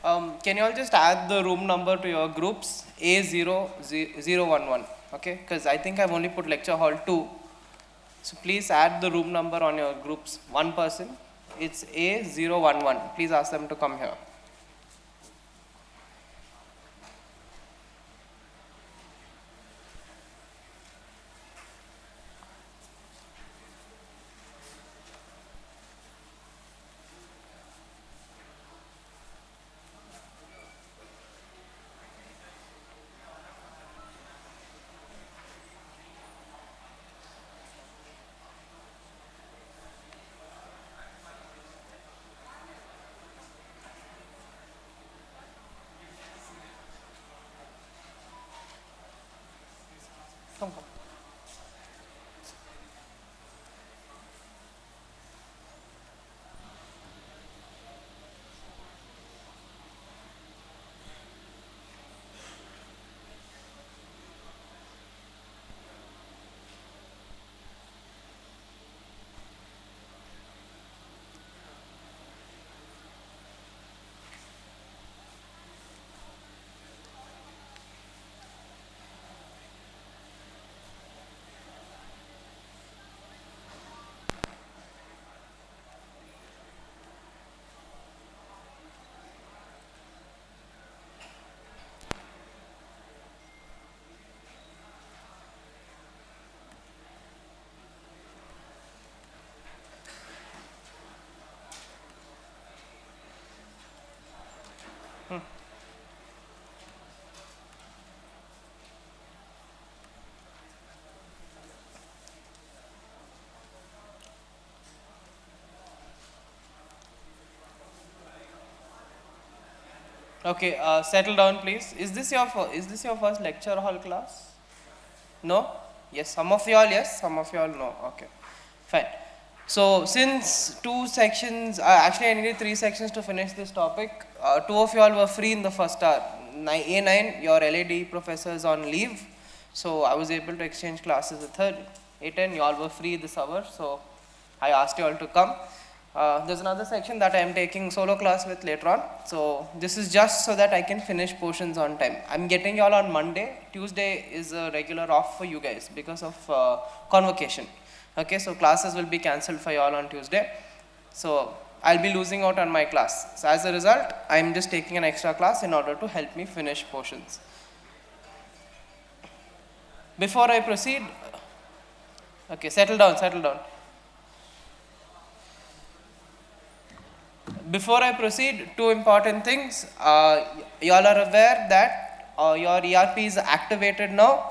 Can you all just add the room number to your groups? A00011. Okay, because I think I've only put lecture hall 2. So please add the room number on your groups. One person, it's A011. Please ask them to come here. Come, come. Okay, settle down, please. Is this your first lecture hall class? No? Yes, some of you all yes, some of you all no. Okay, fine. So since two sections, actually I needed 3 sections to finish this topic. 2 of you all were free in the first hour. A9, your LAD professor is on leave, so I was able to exchange classes with her. A10, you all were free this hour, so I asked you all to come. There's another section that I am taking solo class with later on. So this is just so that I can finish portions on time. I'm getting you all on Monday. Tuesday is a regular off for you guys because of convocation. Okay, so classes will be cancelled for you all on Tuesday. So I'll be losing out on my class. So as a result, I'm just taking an extra class in order to help me finish portions. Before I proceed, okay, settle down, settle down. Before I proceed, 2 important things. You all are aware that your ERP is activated now,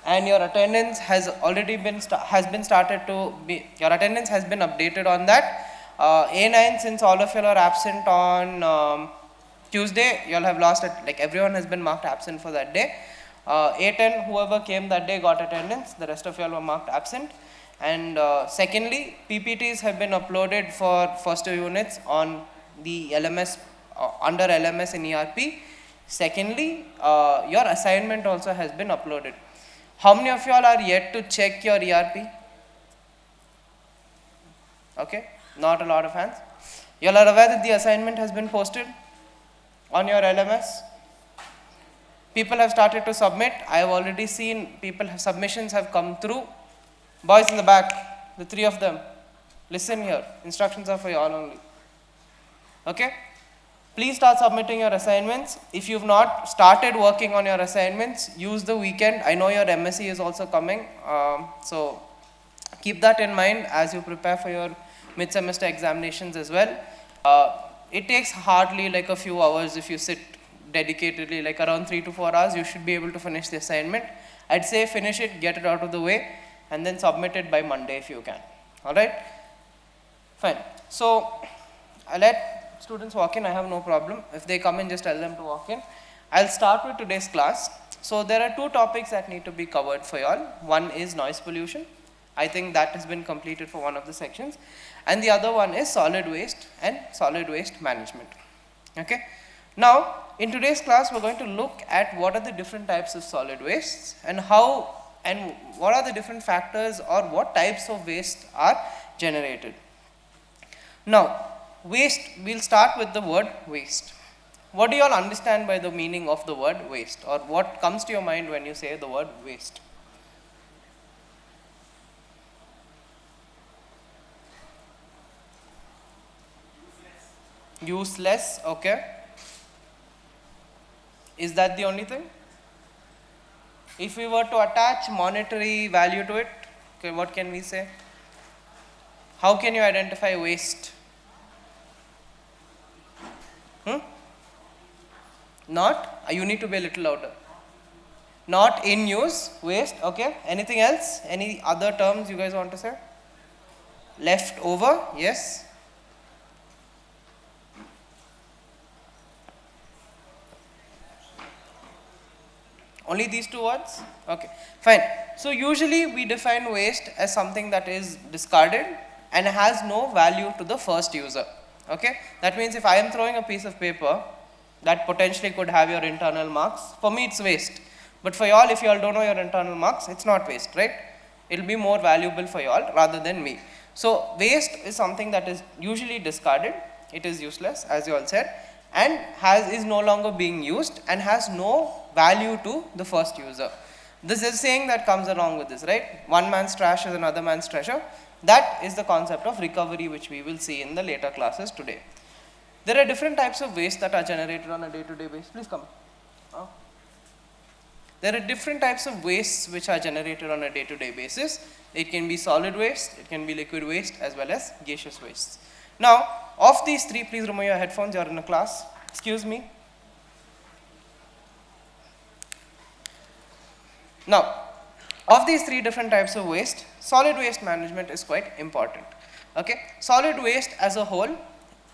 and your attendance has already been started to be. Your attendance has been updated on that. A9, since all of you are absent on Tuesday, you all have lost it. Like everyone has been marked absent for that day. A10, whoever came that day got attendance. The rest of you all were marked absent. And secondly, PPTs have been uploaded for first 2 units on the LMS, under LMS in ERP. Secondly, your assignment also has been uploaded. How many of you all are yet to check your ERP? Okay, not a lot of hands. You all are aware that the assignment has been posted on your LMS? People have started to submit. I have already seen submissions have come through. Boys in the back, the 3 of them, listen here, instructions are for you all only. Okay? Please start submitting your assignments. If you've not started working on your assignments, use the weekend. I know your MSc is also coming, so keep that in mind as you prepare for your mid-semester examinations as well. It takes hardly like a few hours if you sit dedicatedly, like around 3 to 4 hours, you should be able to finish the assignment. I'd say finish it, get it out of the way, and then submit it by Monday if you can. Alright? Fine. So, I'll let students walk in, I have no problem. If they come in, just tell them to walk in. I'll start with today's class. So, there are 2 topics that need to be covered for you all. One is noise pollution. I think that has been completed for one of the sections. And the other one is solid waste and solid waste management. Okay? Now, in today's class, we're going to look at what are the different types of solid wastes and how and what are the different factors or what types of waste are generated. Now, waste, we'll start with the word waste. What do you all understand by the meaning of the word waste, or what comes to your mind when you say the word waste? Useless, okay. Is that the only thing? If we were to attach monetary value to it, okay, what can we say? How can you identify waste? Not, you need to be a little louder. Not in use, waste, okay. Anything else? Any other terms you guys want to say? Left over, yes. Only these two words? Okay, fine. So usually we define waste as something that is discarded and has no value to the first user. Okay, that means if I am throwing a piece of paper that potentially could have your internal marks, for me it's waste. But for y'all, if y'all don't know your internal marks, it's not waste, right? It'll be more valuable for y'all rather than me. So waste is something that is usually discarded. It is useless, as you all said, and is no longer being used and has no value to the first user. This is a saying that comes along with this, right? One man's trash is another man's treasure. That is the concept of recovery, which we will see in the later classes today. There are different types of waste that are generated on a day-to-day basis. Please come. There are different types of wastes which are generated on a day-to-day basis. It can be solid waste, it can be liquid waste, as well as gaseous wastes. Now, of these three, please remove your headphones, you are in a class. Excuse me. Now, of these three different types of waste, solid waste management is quite important. Okay, solid waste as a whole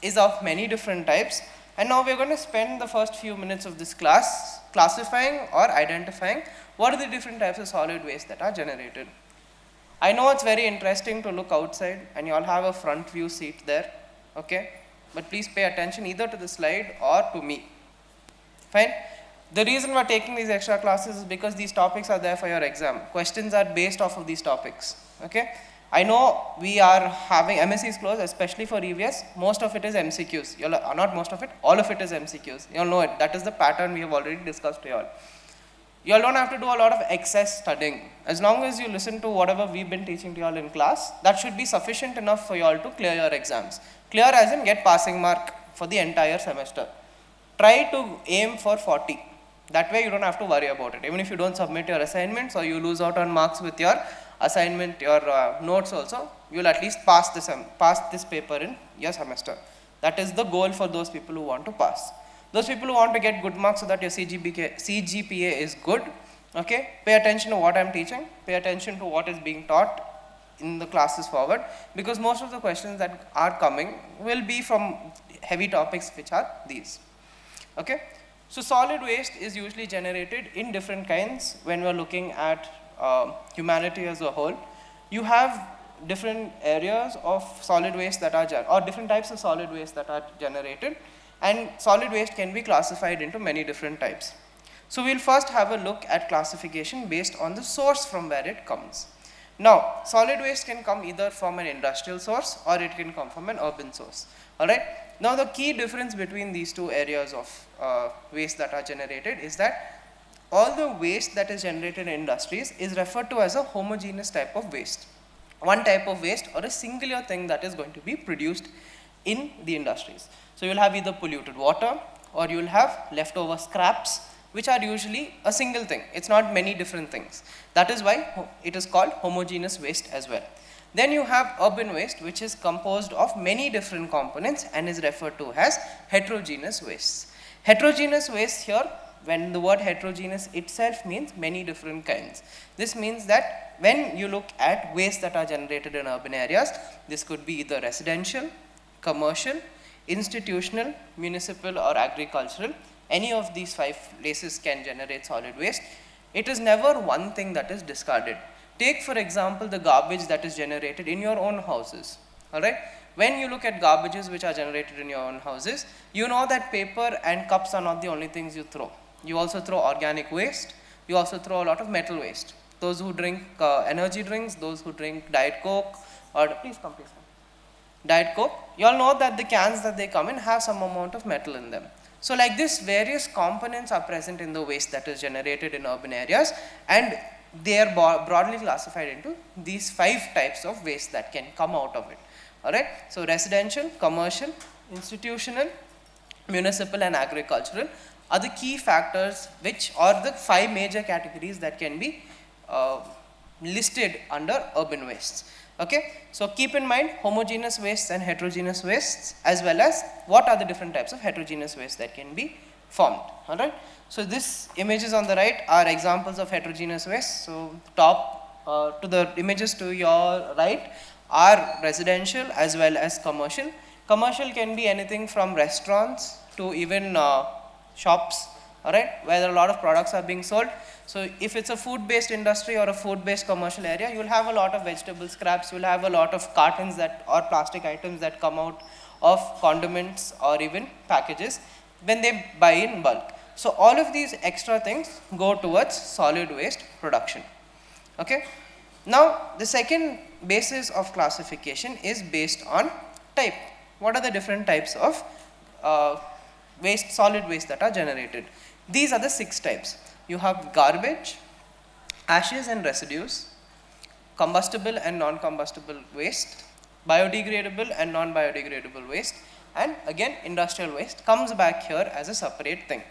is of many different types, and now we are going to spend the first few minutes of this class classifying or identifying what are the different types of solid waste that are generated. I know it's very interesting to look outside and you all have a front view seat there, okay, but please pay attention either to the slide or to me. Fine. The reason we're taking these extra classes is because these topics are there for your exam. Questions are based off of these topics, okay. I know we are having MSCs closed, especially for EVS. Most of it is MCQs. Not most of it, all of it is MCQs. You'll know it. That is the pattern we have already discussed to you all. You all don't have to do a lot of excess studying. As long as you listen to whatever we've been teaching to you all in class, that should be sufficient enough for you all to clear your exams. Clear as in get passing mark for the entire semester. Try to aim for 40. That way you don't have to worry about it. Even if you don't submit your assignments or you lose out on marks with your assignment, your notes also, you will at least pass this paper in your semester. That is the goal for those people who want to pass. Those people who want to get good marks so that your CGPA is good, okay, pay attention to what I am teaching, pay attention to what is being taught in the classes forward, because most of the questions that are coming will be from heavy topics which are these, okay. So solid waste is usually generated in different kinds when we are looking at humanity as a whole. You have different areas of solid waste that are, or different types of solid waste that are generated, and solid waste can be classified into many different types. So we'll first have a look at classification based on the source from where it comes. Now, solid waste can come either from an industrial source or it can come from an urban source. Alright. Now the key difference between these two areas of waste that are generated is that all the waste that is generated in industries is referred to as a homogeneous type of waste. One type of waste or a singular thing that is going to be produced in the industries. So you'll have either polluted water or you'll have leftover scraps, which are usually a single thing. It's not many different things. That is why it is called homogeneous waste as well. Then you have urban waste, which is composed of many different components and is referred to as heterogeneous wastes. Heterogeneous waste here, when the word heterogeneous itself means many different kinds. This means that when you look at waste that are generated in urban areas, this could be either residential, commercial, institutional, municipal or agricultural. Any of these 5 places can generate solid waste. It is never one thing that is discarded. Take for example the garbage that is generated in your own houses. Alright? When you look at garbages which are generated in your own houses, you know that paper and cups are not the only things you throw. You also throw organic waste, you also throw a lot of metal waste. Those who drink energy drinks, those who drink Diet Coke, or please come. Diet Coke, you all know that the cans that they come in have some amount of metal in them. So like this, various components are present in the waste that is generated in urban areas, and they are broadly classified into these 5 types of waste that can come out of it. Alright, so residential, commercial, institutional, municipal and agricultural are the key factors which are the 5 major categories that can be listed under urban wastes. Okay, so keep in mind homogeneous wastes and heterogeneous wastes, as well as what are the different types of heterogeneous waste that can be formed. Alright, so this images on the right are examples of heterogeneous waste. So top to the images to your right are residential as well as commercial. Commercial can be anything from restaurants to even shops, alright, where a lot of products are being sold. So if it's a food-based industry or a food-based commercial area, you will have a lot of vegetable scraps, you will have a lot of cartons that or plastic items that come out of condiments or even packages when they buy in bulk. So all of these extra things go towards solid waste production. Okay. Now the second basis of classification is based on type. What are the different types of waste, solid waste that are generated? These are the 6 types. You have garbage, ashes and residues, combustible and non-combustible waste, biodegradable and non-biodegradable waste, and again industrial waste comes back here as a separate thing.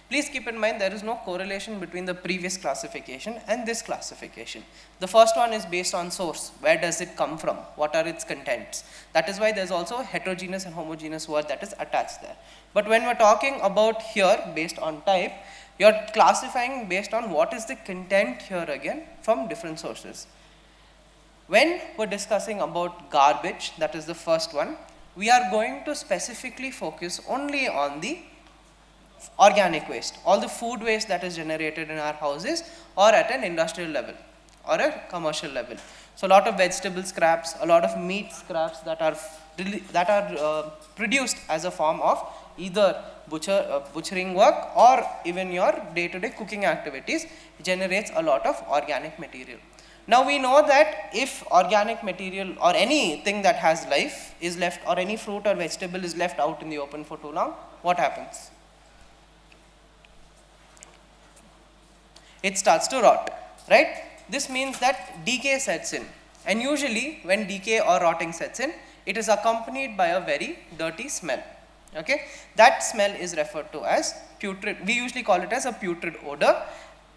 Please keep in mind there is no correlation between the previous classification and this classification. The first one is based on source. Where does it come from? What are its contents? That is why there is also a heterogeneous and homogeneous word that is attached there. But when we are talking about here based on type, you are classifying based on what is the content here again from different sources. When we are discussing about garbage, that is the first one, we are going to specifically focus only on the organic waste, all the food waste that is generated in our houses or at an industrial level or a commercial level. So a lot of vegetable scraps, a lot of meat scraps that are produced as a form of either butchering work or even your day-to-day cooking activities generates a lot of organic material. Now we know that if organic material or anything that has life is left, or any fruit or vegetable is left out in the open for too long, what happens? It starts to rot, right? This means that decay sets in, and usually when decay or rotting sets in, it is accompanied by a very dirty smell. Okay, that smell is referred to as putrid. We usually call it as a putrid odor,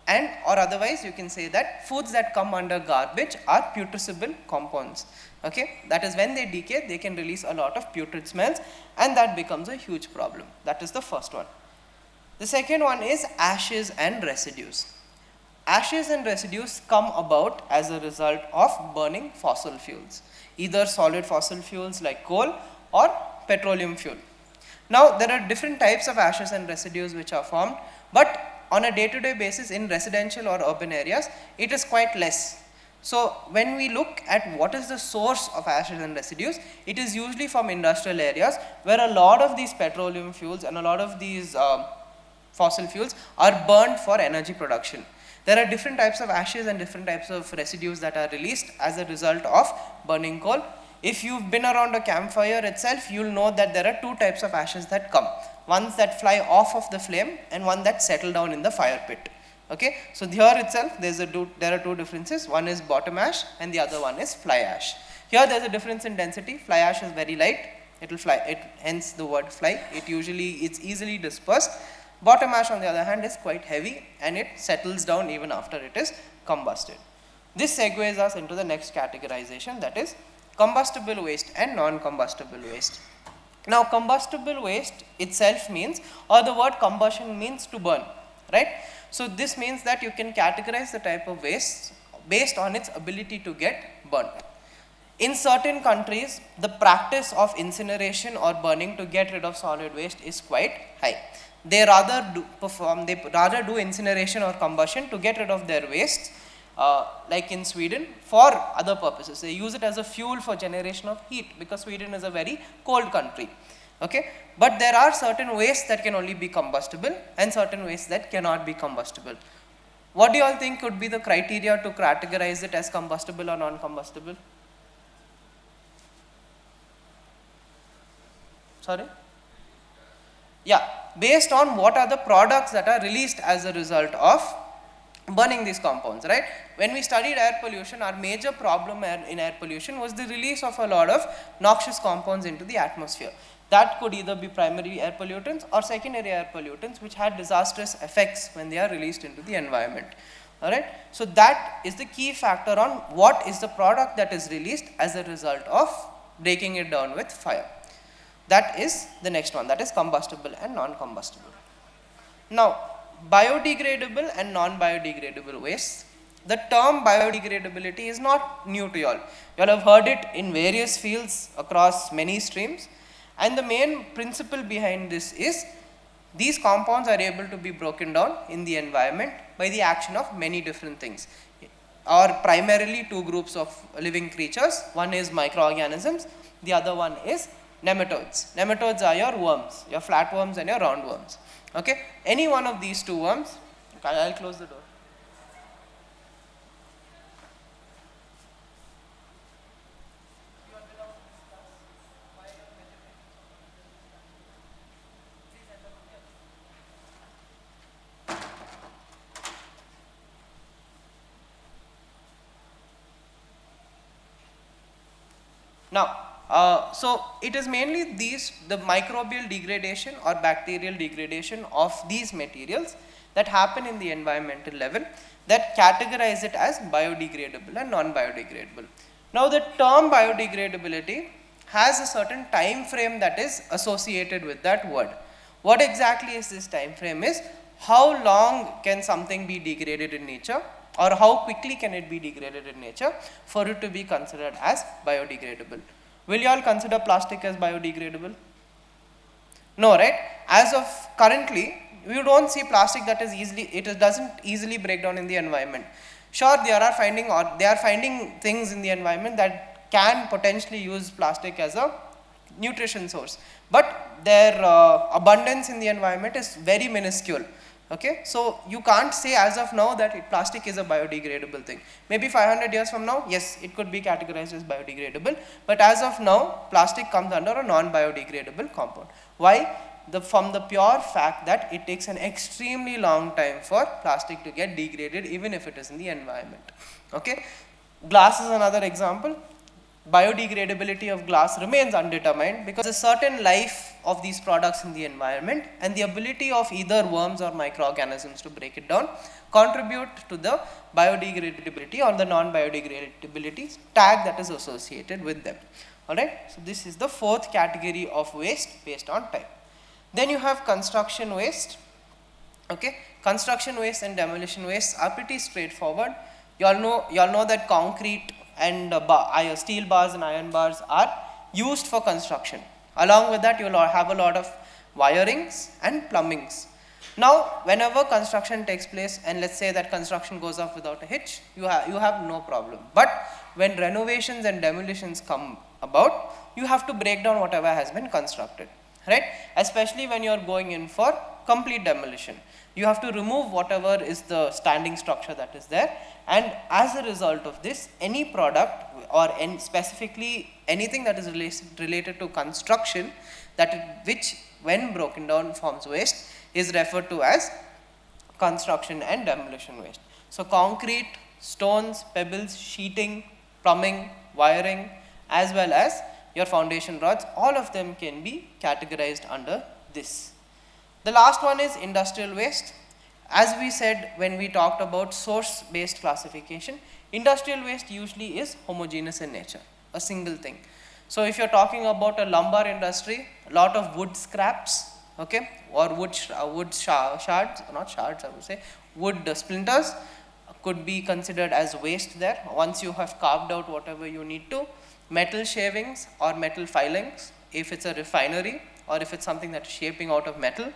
and or otherwise you can say that foods that come under garbage are putrescible compounds. Okay, that is when they decay, they can release a lot of putrid smells, and that becomes a huge problem. That is the first one. The second one is ashes and residues. Ashes and residues come about as a result of burning fossil fuels, either solid fossil fuels like coal or petroleum fuel. Now there are different types of ashes and residues which are formed, but on a day-to-day basis in residential or urban areas, it is quite less. So when we look at what is the source of ashes and residues, it is usually from industrial areas where a lot of these petroleum fuels and a lot of these fossil fuels are burned for energy production. There are different types of ashes and different types of residues that are released as a result of burning coal. If you've been around a campfire itself, you'll know that there are 2 types of ashes that come. Ones that fly off of the flame and one that settle down in the fire pit. Okay, so here itself there are 2 differences. One is bottom ash and the other one is fly ash. Here there's a difference in density. Fly ash is very light, it will fly, hence the word fly. It's easily dispersed. Bottom ash on the other hand is quite heavy and it settles down even after it is combusted. This segues us into the next categorization, that is combustible waste and non-combustible waste. Now combustible waste itself means, or the word combustion means to burn, right? So this means that you can categorize the type of waste based on its ability to get burnt. In certain countries, the practice of incineration or burning to get rid of solid waste is quite high. They rather do incineration or combustion to get rid of their waste, like in Sweden, for other purposes. They use it as a fuel for generation of heat because Sweden is a very cold country. Okay, but there are certain wastes that can only be combustible and certain wastes that cannot be combustible. What do you all think could be the criteria to categorize it as combustible or non-combustible? Sorry? Yeah, based on what are the products that are released as a result of burning these compounds, right? When we studied air pollution, our major problem in air pollution was the release of a lot of noxious compounds into the atmosphere. That could either be primary air pollutants or secondary air pollutants, which had disastrous effects when they are released into the environment. Alright, so that is the key factor on what is the product that is released as a result of breaking it down with fire. That is the next one, that is combustible and non-combustible. Now, biodegradable and non-biodegradable waste. The term biodegradability is not new to you all. You all have heard it in various fields across many streams, and the main principle behind this is these compounds are able to be broken down in the environment by the action of many different things, or primarily two groups of living creatures. One is microorganisms, the other one is nematodes. Nematodes are your worms, your flatworms and your roundworms. Okay, any one of these two worms, I'll close the door. Now, so it is mainly the microbial degradation or bacterial degradation of these materials that happen in the environmental level that categorize it as biodegradable and non-biodegradable. Now, the term biodegradability has a certain time frame that is associated with that word. What exactly is this time frame is how long can something be degraded in nature, or how quickly can it be degraded in nature for it to be considered as biodegradable. Will you all consider plastic as biodegradable? No, right? As of currently, we don't see plastic that is doesn't easily break down in the environment. Sure, they are finding things in the environment that can potentially use plastic as a nutrition source, but their abundance in the environment is very minuscule. Okay, so you can't say as of now that plastic is a biodegradable thing. Maybe 500 years from now, yes, it could be categorized as biodegradable, but as of now, plastic comes under a non-biodegradable compound. Why? From the pure fact that it takes an extremely long time for plastic to get degraded, even if it is in the environment. Okay, glass is another example. Biodegradability of glass remains undetermined because a certain life of these products in the environment and the ability of either worms or microorganisms to break it down contribute to the biodegradability or the non-biodegradability tag that is associated with them. Alright, so this is the fourth category of waste based on time. Then you have construction waste. Okay, construction waste and demolition waste are pretty straightforward. You all know that concrete and steel bars and iron bars are used for construction. Along with that, you will have a lot of wirings and plumbings. Now, whenever construction takes place, and let's say that construction goes off without a hitch, you have no problem. But when renovations and demolitions come about, you have to break down whatever has been constructed, right? Especially when you are going in for complete demolition. You have to remove whatever is the standing structure that is there, and as a result of this, any product or specifically anything that is related to construction which when broken down forms waste is referred to as construction and demolition waste. So concrete, stones, pebbles, sheeting, plumbing, wiring, as well as your foundation rods, all of them can be categorized under this. The last one is industrial waste. As we said when we talked about source based classification, industrial waste usually is homogeneous in nature, a single thing. So if you're talking about a lumber industry, a lot of wood scraps, okay, or wood shards, not shards I would say, wood splinters could be considered as waste there once you have carved out whatever you need to. Metal shavings or metal filings if it's a refinery or if it's something that's shaping out of metal.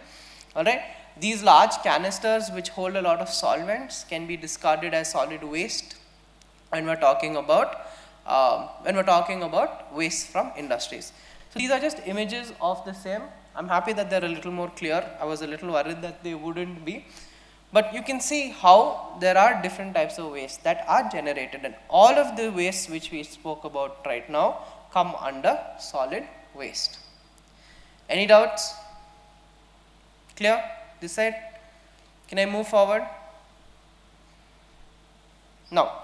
Alright, these large canisters which hold a lot of solvents can be discarded as solid waste when we're talking about waste from industries. So these are just images of the same. I'm happy that they're a little more clear. I was a little worried that they wouldn't be. But you can see how there are different types of waste that are generated, and all of the wastes which we spoke about right now come under solid waste. Any doubts? Clear? This side? Can I move forward? Now,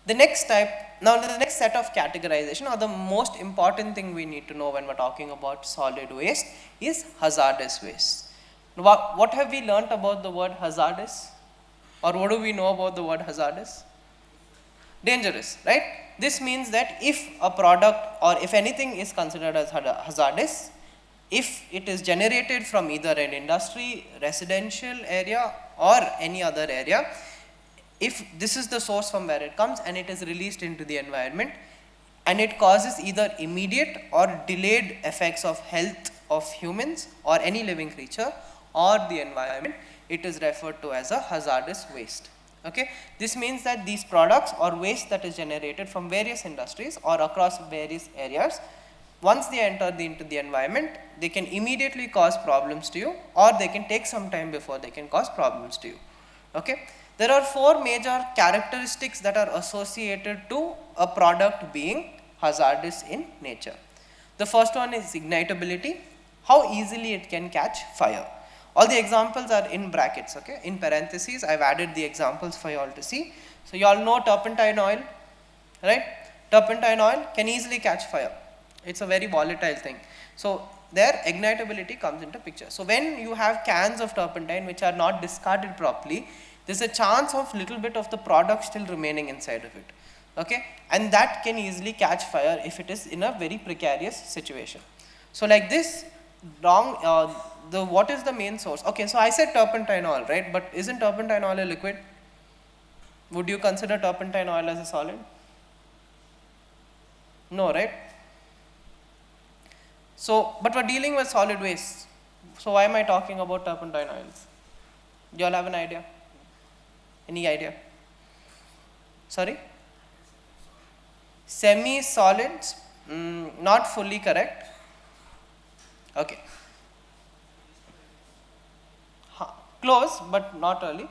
the next set of categorization, or the most important thing we need to know when we're talking about solid waste, is hazardous waste. What have we learnt about the word hazardous? Or what do we know about the word hazardous? Dangerous, right? This means that if a product or if anything is considered as hazardous, if it is generated from either an industry, residential area, or any other area, if this is the source from where it comes and it is released into the environment and it causes either immediate or delayed effects of health of humans or any living creature or the environment, it is referred to as a hazardous waste. Okay? This means that these products or waste that is generated from various industries or across various areas, once they enter into the environment, they can immediately cause problems to you, or they can take some time before they can cause problems to you. Okay? There are 4 major characteristics that are associated to a product being hazardous in nature. The first one is ignitability, how easily it can catch fire. All the examples are in brackets, okay? In parentheses, I've added the examples for you all to see. So you all know turpentine oil, right? Turpentine oil can easily catch fire. It's a very volatile thing. So there ignitability comes into picture. So when you have cans of turpentine which are not discarded properly, there's a chance of little bit of the product still remaining inside of it, okay? And that can easily catch fire if it is in a very precarious situation. So like this, what is the main source? Okay, so I said turpentine oil, right? But isn't turpentine oil a liquid? Would you consider turpentine oil as a solid? No, right? So, but we're dealing with solid waste. So why am I talking about turpentine oils? Do you all have an idea? Any idea? Sorry? Semi-solids, not fully correct. Okay. Close, but not really.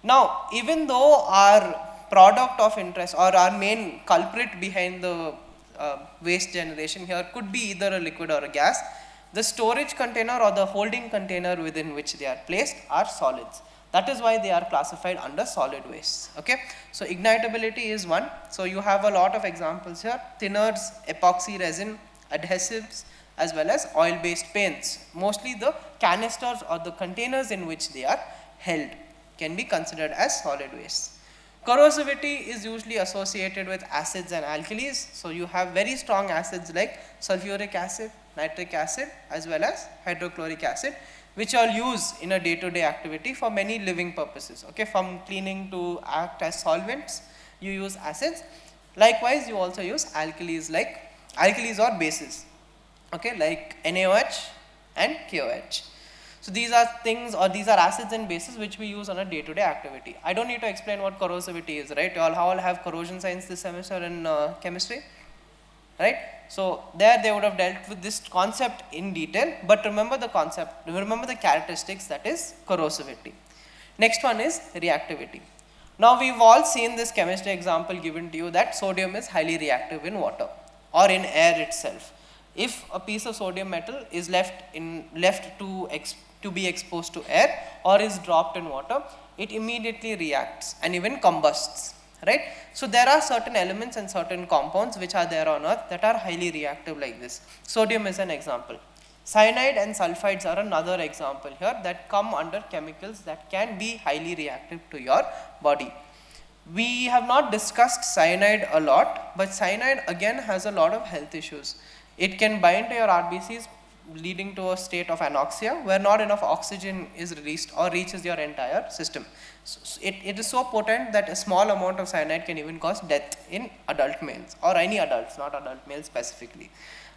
Now, even though our product of interest or our main culprit behind the waste generation here could be either a liquid or a gas, the storage container or the holding container within which they are placed are solids. That is why they are classified under solid waste. Okay? So ignitability is one. So you have a lot of examples here: thinners, epoxy resin, adhesives, as well as oil-based paints. Mostly the canisters or the containers in which they are held can be considered as solid waste. Corrosivity is usually associated with acids and alkalis. So you have very strong acids like sulfuric acid, nitric acid, as well as hydrochloric acid, which are used in a day-to-day activity for many living purposes. Okay, from cleaning to act as solvents, you use acids. Likewise, you also use alkalis or bases. Okay, like NaOH and KOH. So these are things, or these are acids and bases which we use on a day-to-day activity. I don't need to explain what corrosivity is, right? You all have corrosion science this semester in chemistry, right? So there they would have dealt with this concept in detail, but remember the concept, remember the characteristics, that is corrosivity. Next one is reactivity. Now we've all seen this chemistry example given to you that sodium is highly reactive in water or in air itself. If a piece of sodium metal is left to be exposed to air or is dropped in water, it immediately reacts and even combusts, right? So there are certain elements and certain compounds which are there on earth that are highly reactive like this. Sodium is an example. Cyanide and sulfides are another example here that come under chemicals that can be highly reactive to your body. We have not discussed cyanide a lot, but cyanide again has a lot of health issues. It can bind to your RBCs, leading to a state of anoxia where not enough oxygen is released or reaches your entire system. So it is so potent that a small amount of cyanide can even cause death in adult males, or any adults, not adult males specifically.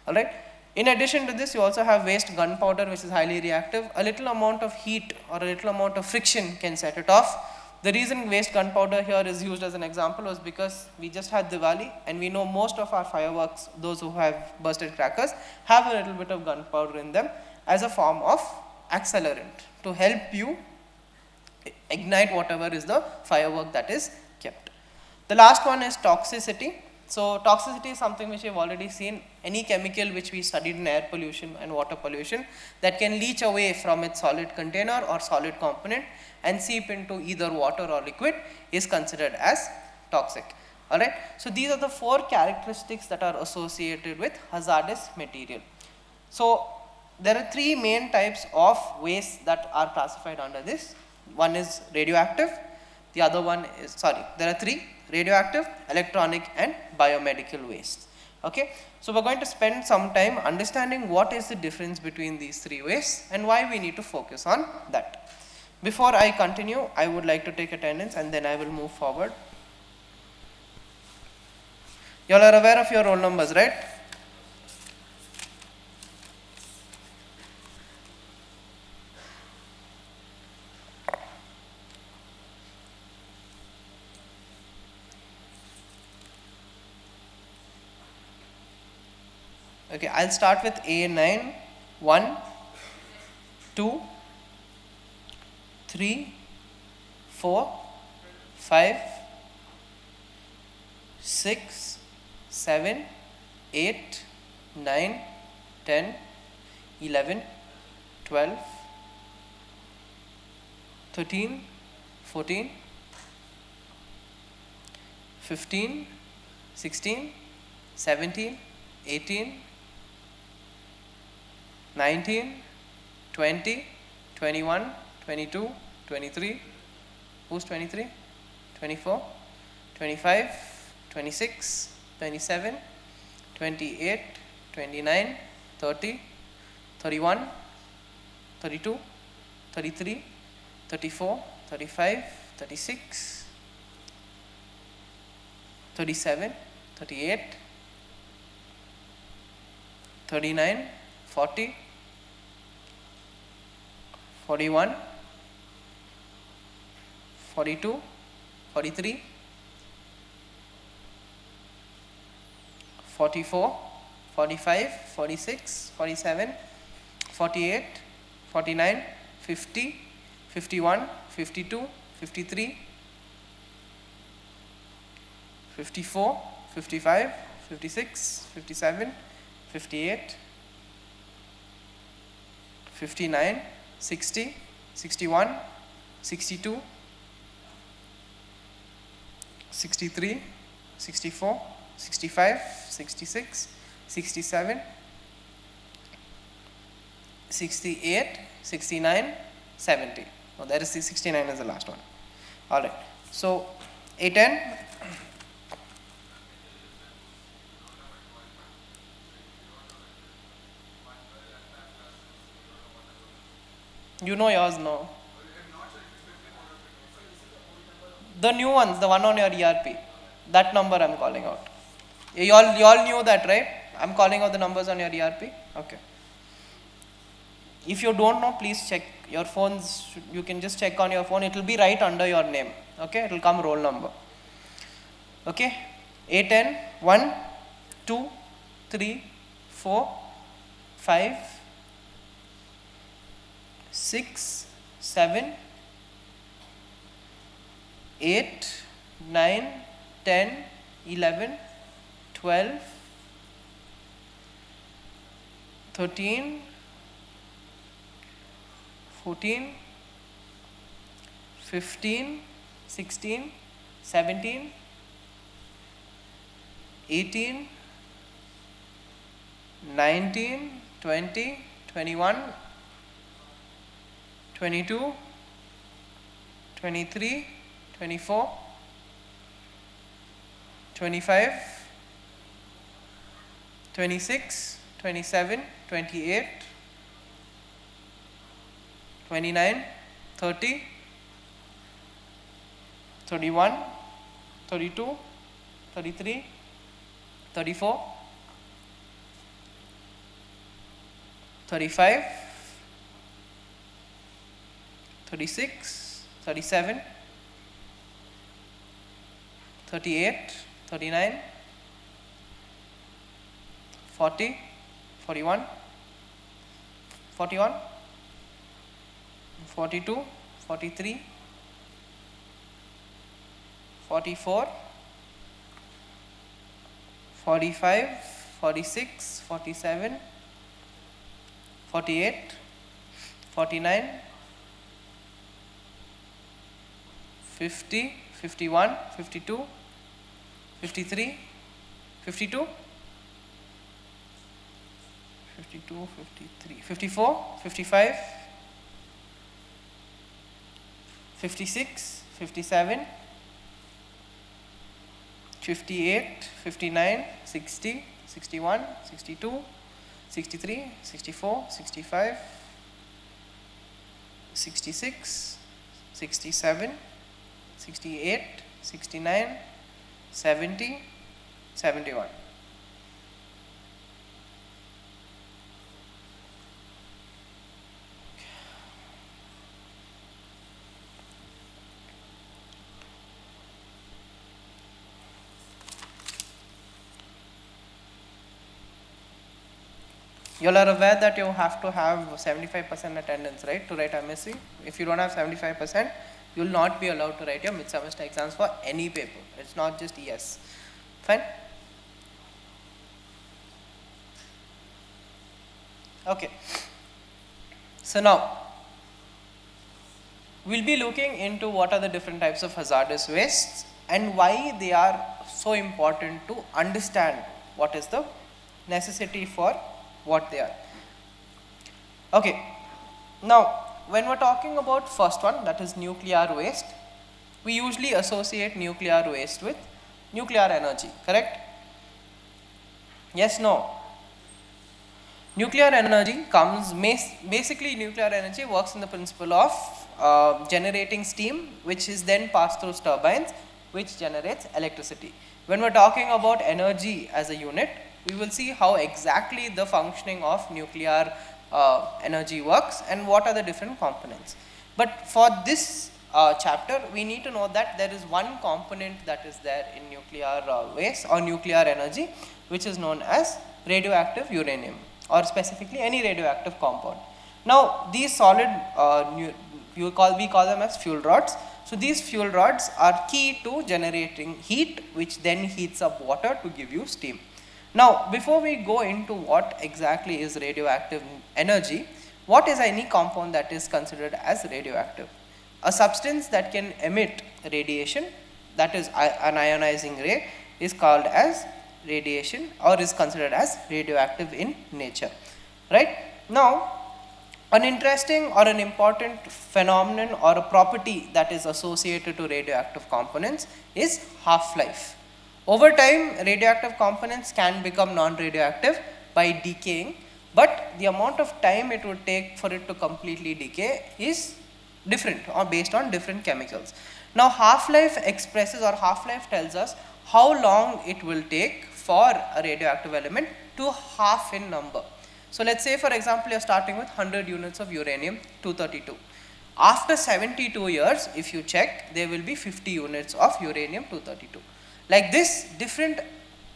Alright. In addition to this, you also have waste gunpowder, which is highly reactive. A little amount of heat or a little amount of friction can set it off. The reason waste gunpowder here is used as an example was because we just had Diwali, and we know most of our fireworks, those who have bursted crackers, have a little bit of gunpowder in them as a form of accelerant to help you ignite whatever is the firework that is kept. The last one is toxicity. So toxicity is something which we have already seen any chemical which we studied in air pollution and water pollution that can leach away from its solid container or solid component and seep into either water or liquid is considered as toxic. Alright. So, these are the 4 characteristics that are associated with hazardous material. So, there are 3 main types of waste that are classified under this. One is radioactive, the other one is, there are 3: radioactive, electronic and biomedical waste. Okay. So, we are going to spend some time understanding what is the difference between these 3 wastes and why we need to focus on that. Before I continue, I would like to take attendance and then I will move forward. You all are aware of your roll numbers, right? Okay, I'll start with A9. 1, 2, 3, 4, 5, 6, 7, 8, 9, 10, 11, 12, 13, 14, 15, 16, 17, 18, 19, 20, 21, 22, 23, who's 23? 24, 25, 26, 27, 28, 29, 30, 31, 32, 33, 34, 35, 36, 37, 38, 39, 40, 41, 42, 43, 44, 45, 46, 47, 48, 49, 50, 51, 52, 53, 54, 55, 56, 57, 58, 59, 60, 61, 62, 63, 64, 65, 66, 67, 68, 69, 70. Oh, that is the 69 is the last one. Alright. So, A10. You know yours now. The new ones, the one on your ERP. That number I am calling out. You all knew that, right? I am calling out the numbers on your ERP. Okay. If you don't know, please check your phones. You can just check on your phone. It will be right under your name. Okay. It will come roll number. Okay. A10. 1, 2, 3, 4, 5, 6, 7, 8, 9, 10, 11, 12, 13, 14, 15, 16, 17, 18, 19, 20, 21, 22, 23, 24, 25, 26, 27, 28, 29, 30, 31, 32, 33, 34, 35, 36, 37, 38, 39, 40, 41, 41, 42, 43, 44, 45, 46, 47, 48, 49, 50, 51, 52, 53, 52, 52, 53, 54, 55, 56, 57, 58, 59, 60, 61, 62, 63, 64, 65, 66, 67, 68, 69, 70, 71. You all are aware that you have to have 75% attendance, right, to write MSc. If you don't have 75%, you will not be allowed to write your mid-semester exams for any paper. It's not just ES. Fine? Okay. So now, we'll be looking into what are the different types of hazardous wastes and why they are so important to understand what is the necessity for what they are. Okay, now when we're talking about first one, that is nuclear waste, we usually associate nuclear waste with nuclear energy, correct? Yes, no? Nuclear energy comes, basically nuclear energy works on the principle of generating steam, which is then passed through turbines, which generates electricity. When we're talking about energy as a unit, we will see how exactly the functioning of nuclear energy works and what are the different components. But for this chapter, we need to know that there is one component that is there in nuclear waste or nuclear energy, which is known as radioactive uranium, or specifically any radioactive compound. Now these solid, we call them as fuel rods. So these fuel rods are key to generating heat, which then heats up water to give you steam. Now before we go into what exactly is radioactive energy, what is any compound that is considered as radioactive? A substance that can emit radiation, that is an ionizing ray, is called as radiation or is considered as radioactive in nature, right? Now an interesting or an important phenomenon or a property that is associated to radioactive components is half-life. Over time, radioactive components can become non-radioactive by decaying, but the amount of time it would take for it to completely decay is different or based on different chemicals. Now half-life expresses, or half-life tells us how long it will take for a radioactive element to half in number. So let's say for example you are starting with 100 units of uranium-232. After 72 years, if you check, there will be 50 units of uranium-232. Like this, different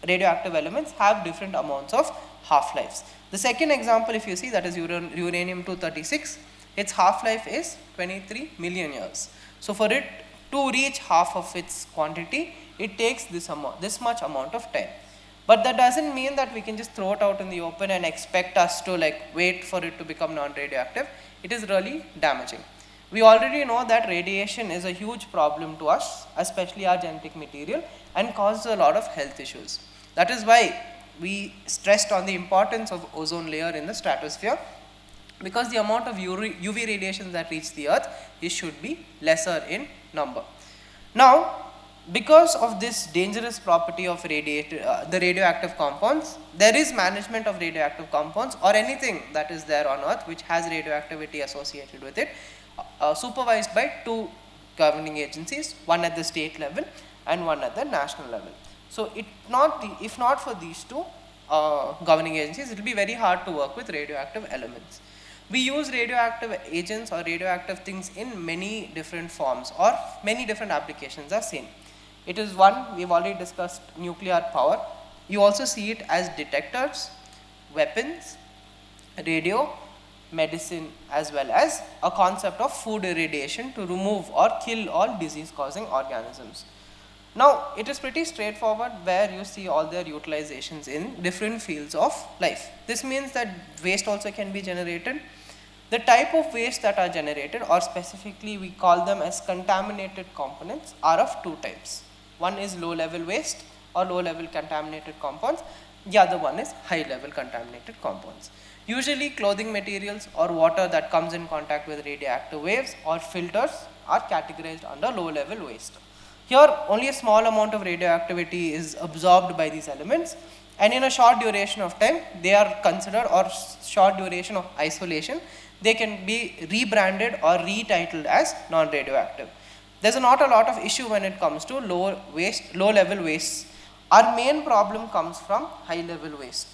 radioactive elements have different amounts of half-lives. The second example, if you see, that is uranium-236, its half-life is 23 million years. So for it to reach half of its quantity, it takes this much amount of time. But that doesn't mean that we can just throw it out in the open and expect us to wait for it to become non-radioactive. It is really damaging. We already know that radiation is a huge problem to us, especially our genetic material, and causes a lot of health issues. That is why we stressed on the importance of ozone layer in the stratosphere, because the amount of UV radiation that reach the earth should be lesser in number. Now, because of this dangerous property of the radioactive compounds, there is management of radioactive compounds or anything that is there on earth which has radioactivity associated with it, supervised by two governing agencies, one at the state level and one at the national level. So if not for these two governing agencies, it will be very hard to work with radioactive elements. We use radioactive agents or radioactive things in many different forms, or many different applications are seen. It is one, we've already discussed nuclear power. You also see it as detectors, weapons, radio, medicine, as well as a concept of food irradiation to remove or kill all disease causing organisms. Now, it is pretty straightforward where you see all their utilizations in different fields of life. This means that waste also can be generated. The type of waste that are generated, or specifically we call them as contaminated components, are of two types. One is low level waste or low level contaminated compounds. The other one is high level contaminated compounds. Usually clothing materials or water that comes in contact with radioactive waves or filters are categorized under low level waste. Here only a small amount of radioactivity is absorbed by these elements, and in a short duration of time they are considered, or short duration of isolation, they can be rebranded or retitled as non-radioactive. There's not a lot of issue when it comes to low level waste. Our main problem comes from high level waste.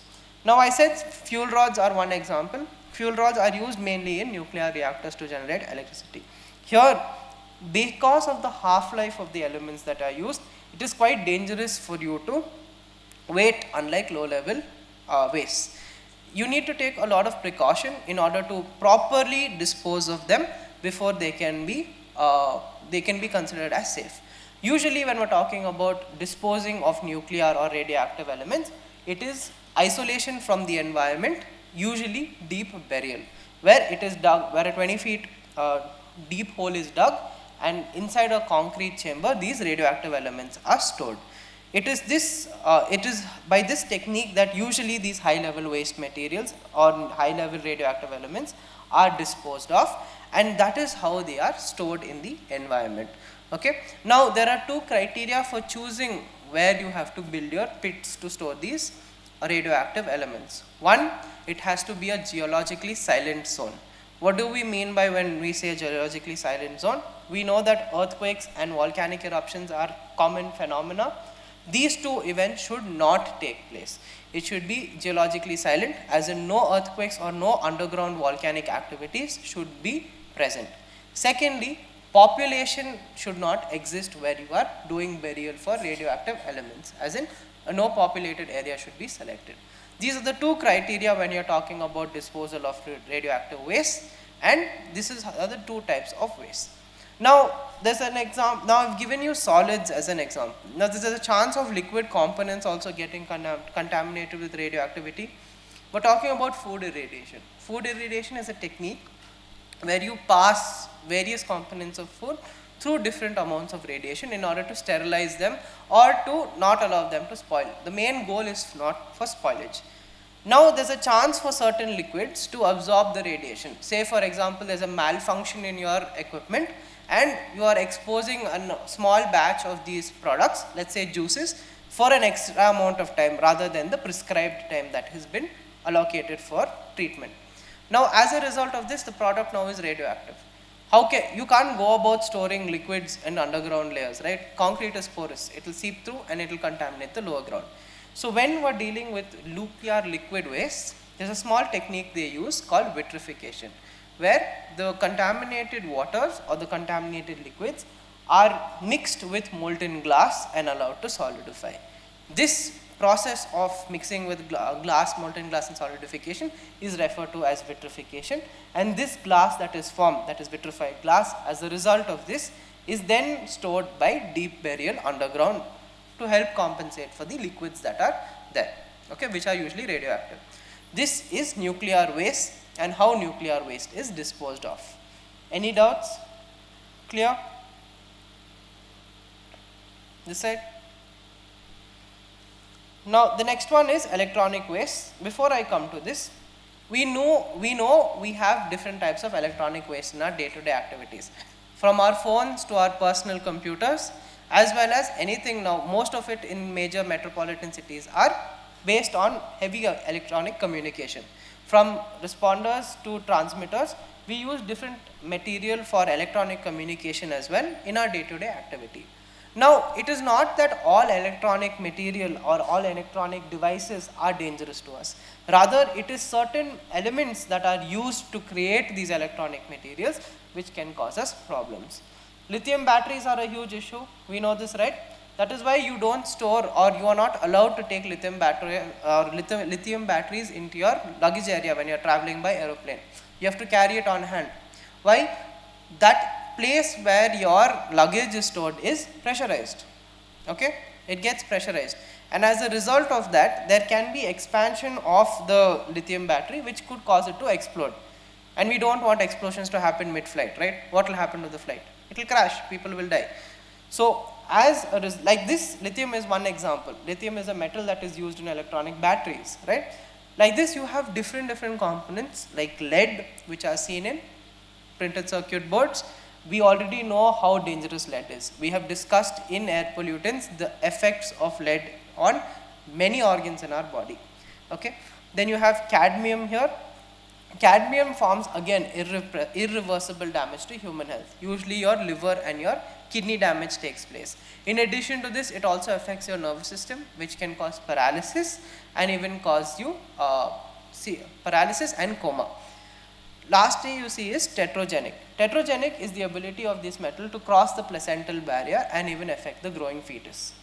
Now I said fuel rods are one example. Fuel rods are used mainly in nuclear reactors to generate electricity. Here, because of the half-life of the elements that are used, it is quite dangerous for you to wait, unlike low level waste. You need to take a lot of precaution in order to properly dispose of them before they can be considered as safe. Usually when we're talking about disposing of nuclear or radioactive elements, it is isolation from the environment, usually deep burial, where it is dug, where a 20 feet deep hole is dug, and inside a concrete chamber these radioactive elements are stored. It is by this technique that usually these high level waste materials or high level radioactive elements are disposed of, and that is how they are stored in the environment. Okay. Now there are two criteria for choosing where you have to build your pits to store these radioactive elements. One, it has to be a geologically silent zone. What do we mean by when we say geologically silent zone? We know that earthquakes and volcanic eruptions are common phenomena. These two events should not take place. It should be geologically silent, as in no earthquakes or no underground volcanic activities should be present. Secondly, population should not exist where you are doing burial for radioactive elements, as in no populated area should be selected. These are the two criteria when you are talking about disposal of radioactive waste, and this is the two types of waste. Now there's an example. Now I've given you solids as an example. Now there's a chance of liquid components also getting contaminated with radioactivity. We're talking about food irradiation. Food irradiation is a technique where you pass various components of food through different amounts of radiation in order to sterilize them or to not allow them to spoil. The main goal is not for spoilage. Now there's a chance for certain liquids to absorb the radiation. Say for example, there's a malfunction in your equipment and you are exposing a small batch of these products, let's say juices, for an extra amount of time rather than the prescribed time that has been allocated for treatment. Now as a result of this, the product now is radioactive. You can't go about storing liquids in underground layers, right? Concrete is porous, it will seep through and it will contaminate the lower ground. So when we're dealing with nuclear liquid waste, there's a small technique they use called vitrification, where the contaminated waters or the contaminated liquids are mixed with molten glass and allowed to solidify. This process of mixing with molten glass and solidification is referred to as vitrification, and this glass that is formed, that is vitrified glass, as a result of this is then stored by deep burial underground to help compensate for the liquids that are there, okay, which are usually radioactive. This is nuclear waste and how nuclear waste is disposed of. Any doubts? Clear? This side? Now the next one is electronic waste. Before I come to this, we know we have different types of electronic waste in our day-to-day activities. From our phones to our personal computers, as well as anything now, most of it in major metropolitan cities are based on heavy electronic communication. From responders to transmitters, we use different material for electronic communication as well in our day-to-day activity. Now, it is not that all electronic material or all electronic devices are dangerous to us. Rather, it is certain elements that are used to create these electronic materials which can cause us problems. Lithium batteries are a huge issue. We know this, right? That is why you don't store, or you are not allowed to take lithium batteries into your luggage area when you are traveling by aeroplane. You have to carry it on hand. Why? That place where your luggage is stored is pressurized. Okay, it gets pressurized, and as a result of that, there can be expansion of the lithium battery, which could cause it to explode. And we don't want explosions to happen mid-flight, right? What will happen to the flight? It will crash, people will die. So as like this, lithium is one example. Lithium is a metal that is used in electronic batteries, right? Like this, you have different components like lead, which are seen in printed circuit boards. We already know how dangerous lead is. We have discussed in air pollutants the effects of lead on many organs in our body. Okay. Then you have cadmium here. Cadmium forms again irreversible damage to human health. Usually your liver and your kidney damage takes place. In addition to this, it also affects your nervous system, which can cause paralysis and even cause you paralysis and coma. Last thing you see is tetragenic. Tetragenic is the ability of this metal to cross the placental barrier and even affect the growing fetus.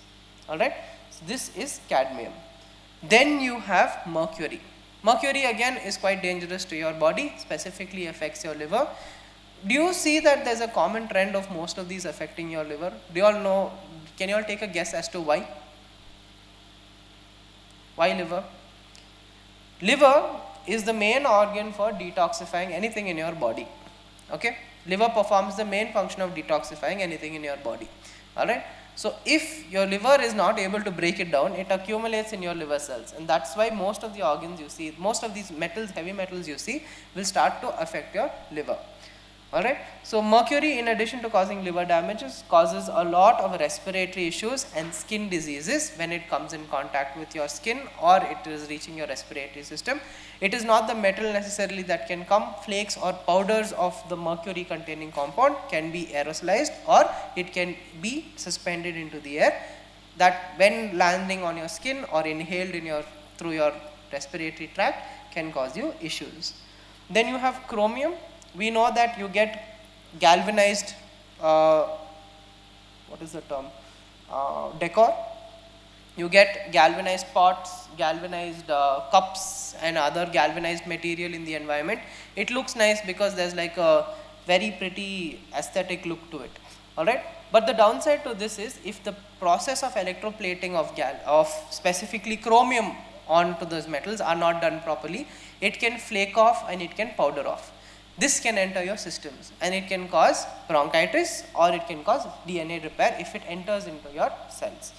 Alright, so this is cadmium. Then you have mercury. Mercury again is quite dangerous to your body, specifically affects your liver. Do you see that there's a common trend of most of these affecting your liver? Do you all know, can you all take a guess as to why? Why liver? Liver is the main organ for detoxifying anything in your body. Okay? Liver performs the main function of detoxifying anything in your body. Alright? So if your liver is not able to break it down, it accumulates in your liver cells, and that's why most of the organs you see, most of these metals, heavy metals you see, will start to affect your liver. Alright, so mercury, in addition to causing liver damages, causes a lot of respiratory issues and skin diseases when it comes in contact with your skin or it is reaching your respiratory system. It is not the metal necessarily that can come. Flakes or powders of the mercury containing compound can be aerosolized, or it can be suspended into the air, that when landing on your skin or inhaled in your through your respiratory tract can cause you issues. Then you have chromium. We know that you get galvanized, what is the term, decor. You get galvanized pots, galvanized cups and other galvanized material in the environment. It looks nice because there's like a very pretty aesthetic look to it. Alright, but the downside to this is, if the process of electroplating of specifically chromium onto those metals are not done properly, it can flake off and it can powder off. This can enter your systems and it can cause bronchitis or it can cause DNA repair if it enters into your cells.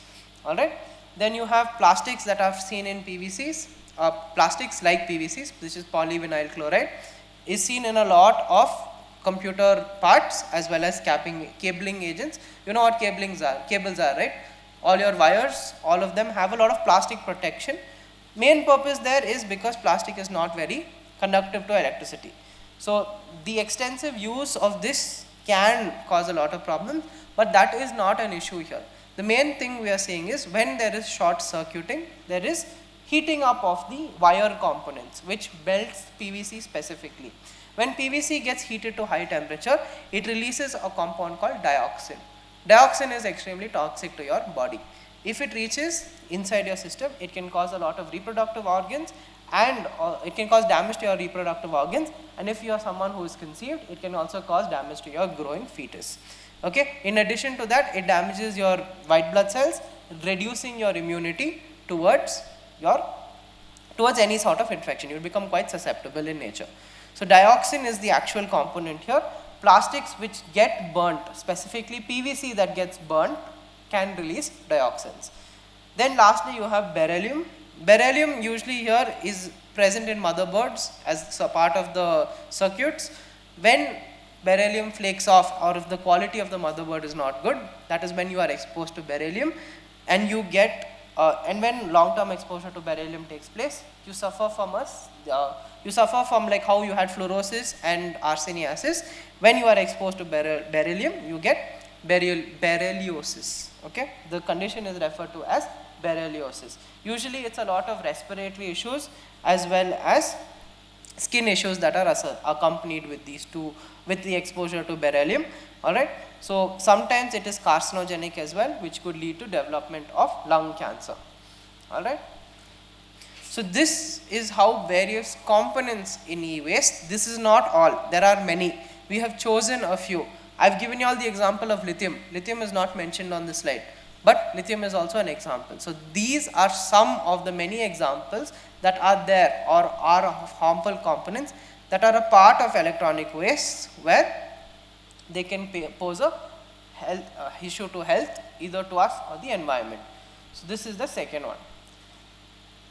Alright. Then you have plastics that are seen in PVCs. Plastics like PVCs, which is polyvinyl chloride, is seen in a lot of computer parts as well as cabling agents. You know what cables are, right? All your wires, all of them have a lot of plastic protection. Main purpose there is because plastic is not very conductive to electricity. So the extensive use of this can cause a lot of problems, but that is not an issue here. The main thing we are saying is, when there is short circuiting, there is heating up of the wire components, which melts PVC specifically. When PVC gets heated to high temperature, it releases a compound called dioxin. Dioxin is extremely toxic to your body. If it reaches inside your system, it can cause a lot of reproductive organs, and it can cause damage to your reproductive organs, and if you are someone who is conceived, it can also cause damage to your growing fetus. Okay. In addition to that, it damages your white blood cells, reducing your immunity towards any sort of infection. You will become quite susceptible in nature. So dioxin is the actual component here. Plastics which get burnt, specifically PVC that gets burnt, can release dioxins. Then lastly you have beryllium. Beryllium usually here is present in motherboards as a part of the circuits. When beryllium flakes off, or if the quality of the motherboard is not good, that is when you are exposed to beryllium, and you get and when long-term exposure to beryllium takes place, you suffer from like how you had fluorosis and arseniasis. When you are exposed to beryllium, you get berylliosis. Okay, the condition is referred to as berylliosis. Usually it's a lot of respiratory issues as well as skin issues that are accompanied with these two, with the exposure to beryllium. Alright, so sometimes it is carcinogenic as well, which could lead to development of lung cancer. Alright, so this is how various components in e-waste. This is not all, there are many. We have chosen a few. I've given you all the example of lithium. Lithium is not mentioned on this slide. but lithium is also an example. So these are some of the many examples that are there or are of harmful components that are a part of electronic waste, where they can pose a health issue to health, either to us or the environment. So this is the second one.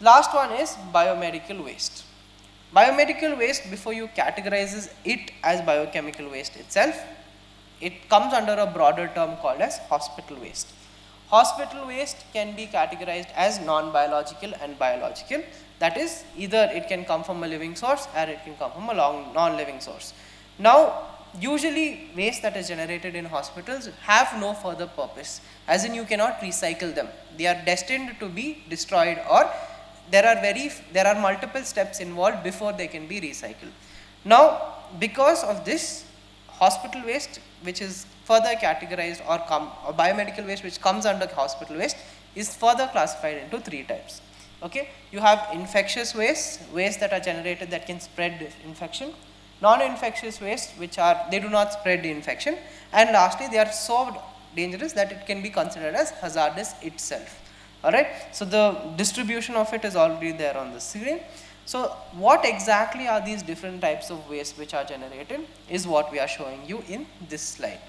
Last one is biomedical waste. Biomedical waste, before you categorize it as biochemical waste itself, it comes under a broader term called as hospital waste. Hospital waste can be categorized as non-biological and biological. That is, either it can come from a living source or it can come from a non-living source. Now, usually waste that is generated in hospitals have no further purpose, as in you cannot recycle them. They are destined to be destroyed, or there are multiple steps involved before they can be recycled. Now, because of this, hospital waste, which is further categorized, or biomedical waste which comes under hospital waste, is further classified into 3 types. Okay, you have infectious waste, waste that are generated that can spread infection; non-infectious waste, which they do not spread the infection; and lastly, they are so dangerous that it can be considered as hazardous itself. Alright, so the distribution of it is already there on the screen. So what exactly are these different types of waste which are generated is what we are showing you in this slide.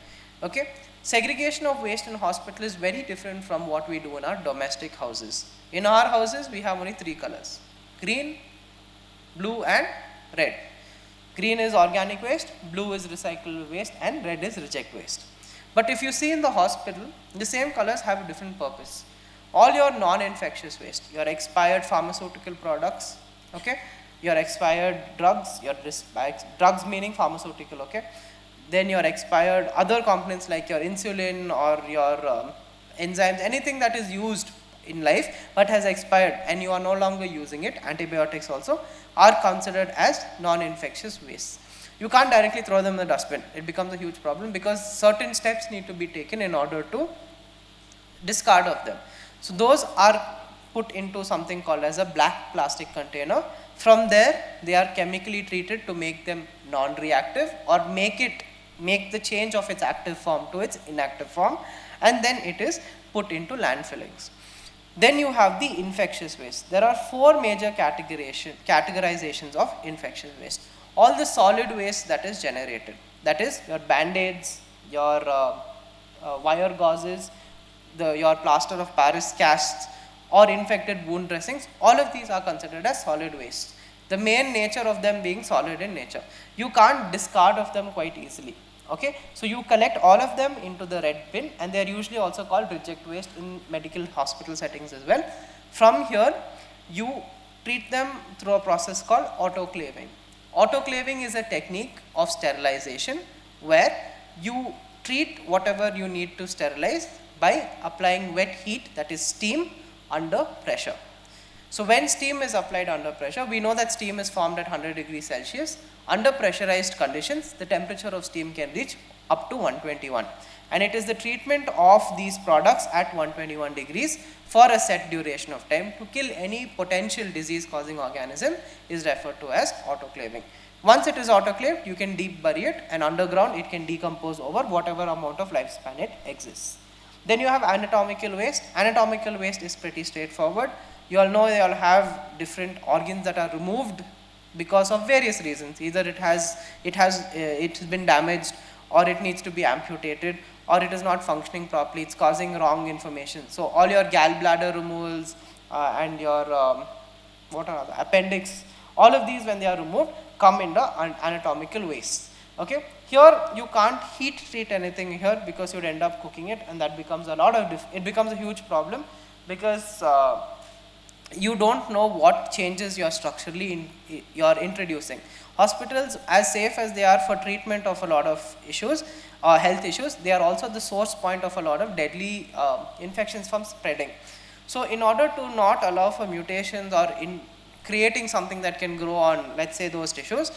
Okay, segregation of waste in hospital is very different from what we do in our domestic houses. In our houses, we have only 3 colors: green, blue and red. Green is organic waste, blue is recyclable waste, and red is reject waste. But if you see in the hospital, the same colors have a different purpose. All your non-infectious waste, your expired pharmaceutical products, okay, your expired drugs, drugs meaning pharmaceutical, okay, then your expired other components like your insulin or your enzymes, anything that is used in life but has expired and you are no longer using it, antibiotics also, are considered as non-infectious waste. You can't directly throw them in the dustbin. It becomes a huge problem because certain steps need to be taken in order to discard of them. So those are put into something called as a black plastic container. From there, they are chemically treated to make them non-reactive, or make the change of its active form to its inactive form, and then it is put into landfillings. Then you have the infectious waste. There are 4 major categorizations of infectious waste. All the solid waste that is generated, that is your band-aids, your wire gauzes, your plaster of Paris casts, or infected wound dressings, all of these are considered as solid waste. The main nature of them being solid in nature. You can't discard of them quite easily. Okay, so you collect all of them into the red bin, and they are usually also called reject waste in medical hospital settings as well. From here, you treat them through a process called autoclaving. Autoclaving is a technique of sterilization where you treat whatever you need to sterilize by applying wet heat, that is steam, under pressure. So when steam is applied under pressure, we know that steam is formed at 100 degrees Celsius. Under pressurized conditions, the temperature of steam can reach up to 121. And it is the treatment of these products at 121 degrees for a set duration of time to kill any potential disease causing organism is referred to as autoclaving. Once it is autoclaved, you can deep bury it, and underground it can decompose over whatever amount of lifespan it exists. Then you have anatomical waste. Anatomical waste is pretty straightforward. You all know they all have different organs that are removed because of various reasons. Either it has been damaged, or it needs to be amputated, or it is not functioning properly, it's causing wrong information. So all your gallbladder removals and your appendix, all of these when they are removed come into anatomical waste. Okay, here you can't heat treat anything here because you'd end up cooking it, and that becomes it becomes a huge problem because you don't know what changes you're you're introducing. Hospitals, as safe as they are for treatment of a lot of issues, health issues, they are also the source point of a lot of deadly infections from spreading. So in order to not allow for mutations or in creating something that can grow on, let's say, those tissues,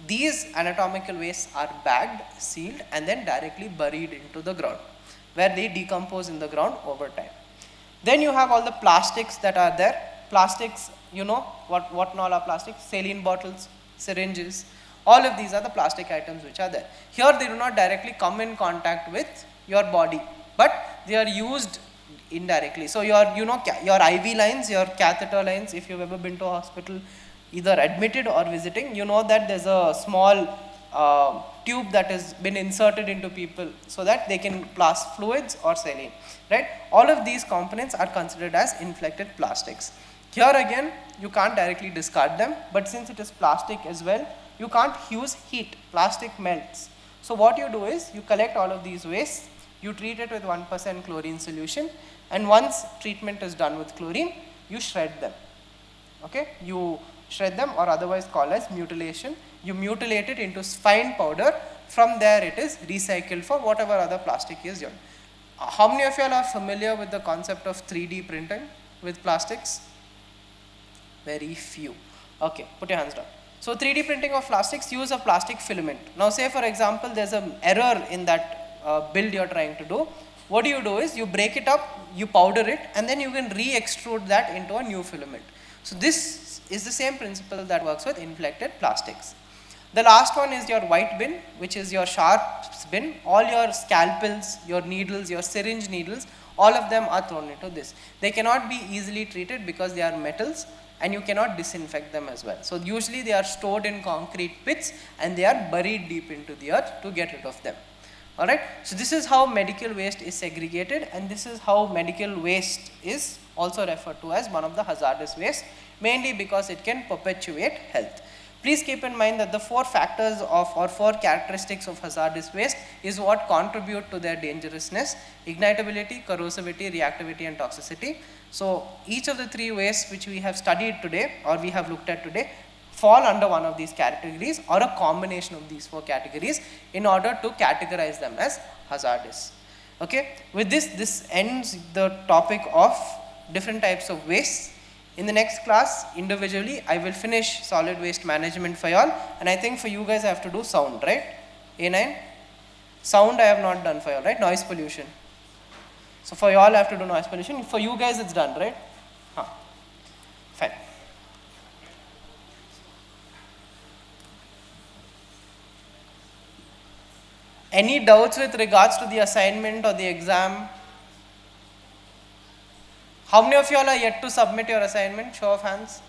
these anatomical wastes are bagged, sealed, and then directly buried into the ground, where they decompose in the ground over time. Then you have all the plastics that are there. Plastics, you know what all are plastics? Saline bottles, syringes, all of these are the plastic items which are there. Here they do not directly come in contact with your body, but they are used indirectly. So your, your IV lines, your catheter lines, if you've ever been to a hospital, either admitted or visiting, you know that there's a small tube that has been inserted into people so that they can pass fluids or saline, right? All of these components are considered as inflected plastics. Here again, you can't directly discard them, but since it is plastic as well, you can't use heat. Plastic melts. So what you do is, you collect all of these wastes, you treat it with 1% chlorine solution, and once treatment is done with chlorine, you shred them. Okay, you shred them, or otherwise called as mutilation. You mutilate it into fine powder. From there it is recycled for whatever other plastic is used. How many of you are familiar with the concept of 3D printing with plastics? Very few. Okay, put your hands down. So 3D printing of plastics use a plastic filament. Now say for example there's an error in that build you're trying to do. What do is, you break it up, you powder it, and then you can re-extrude that into a new filament. So this is the same principle that works with inflected plastics. The last one is your white bin, which is your sharps bin. All your scalpels, your needles, your syringe needles, all of them are thrown into this. They cannot be easily treated because they are metals, and you cannot disinfect them as well. So usually they are stored in concrete pits and they are buried deep into the earth to get rid of them. Alright, so this is how medical waste is segregated, and this is how medical waste is also referred to as one of the hazardous waste, mainly because it can perpetuate health. Please keep in mind that the 4 factors of, or 4 characteristics of hazardous waste is what contribute to their dangerousness: ignitability, corrosivity, reactivity, and toxicity. So each of the 3 wastes which we have studied today, or we have looked at today, fall under one of these categories or a combination of these 4 categories in order to categorize them as hazardous. Okay, with this ends the topic of different types of waste. In the next class, individually, I will finish solid waste management for y'all, and I think for you guys I have to do sound, right? A9? Sound I have not done for y'all, right? Noise pollution. So for y'all I have to do noise pollution. For you guys it's done, right? Huh. Fine. Any doubts with regards to the assignment or the exam? How many of you all are yet to submit your assignment? Show of hands.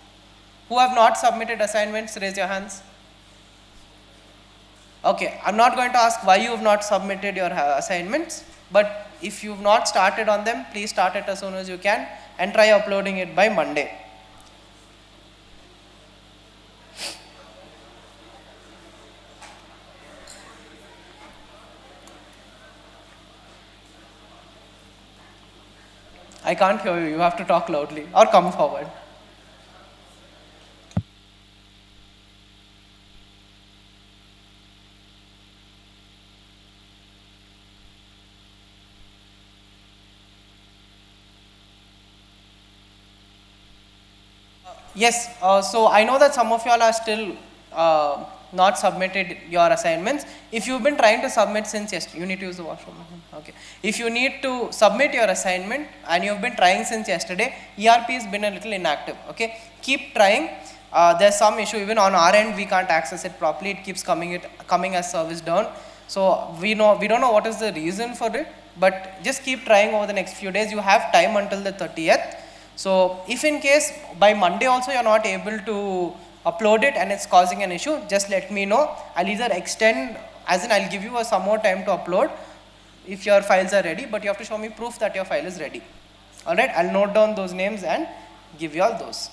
Who have not submitted assignments, raise your hands. Okay, I'm not going to ask why you have not submitted your assignments, but if you've not started on them, please start it as soon as you can and try uploading it by Monday. I can't hear you, you have to talk loudly or come forward. Yes, so I know that some of y'all are still not submitted your assignments. If you've been trying to submit since yesterday, you need to use the washroom. Okay. If you need to submit your assignment and you've been trying since yesterday, ERP has been a little inactive. Okay, keep trying. There's some issue even on our end. We can't access it properly. It keeps coming as service down. So we don't know what is the reason for it. But just keep trying over the next few days. You have time until the 30th. So if in case by Monday also you're not able to upload it and it's causing an issue, just let me know. I'll either extend, as in I'll give you some more time to upload if your files are ready, but you have to show me proof that your file is ready. Alright, I'll note down those names and give you all those.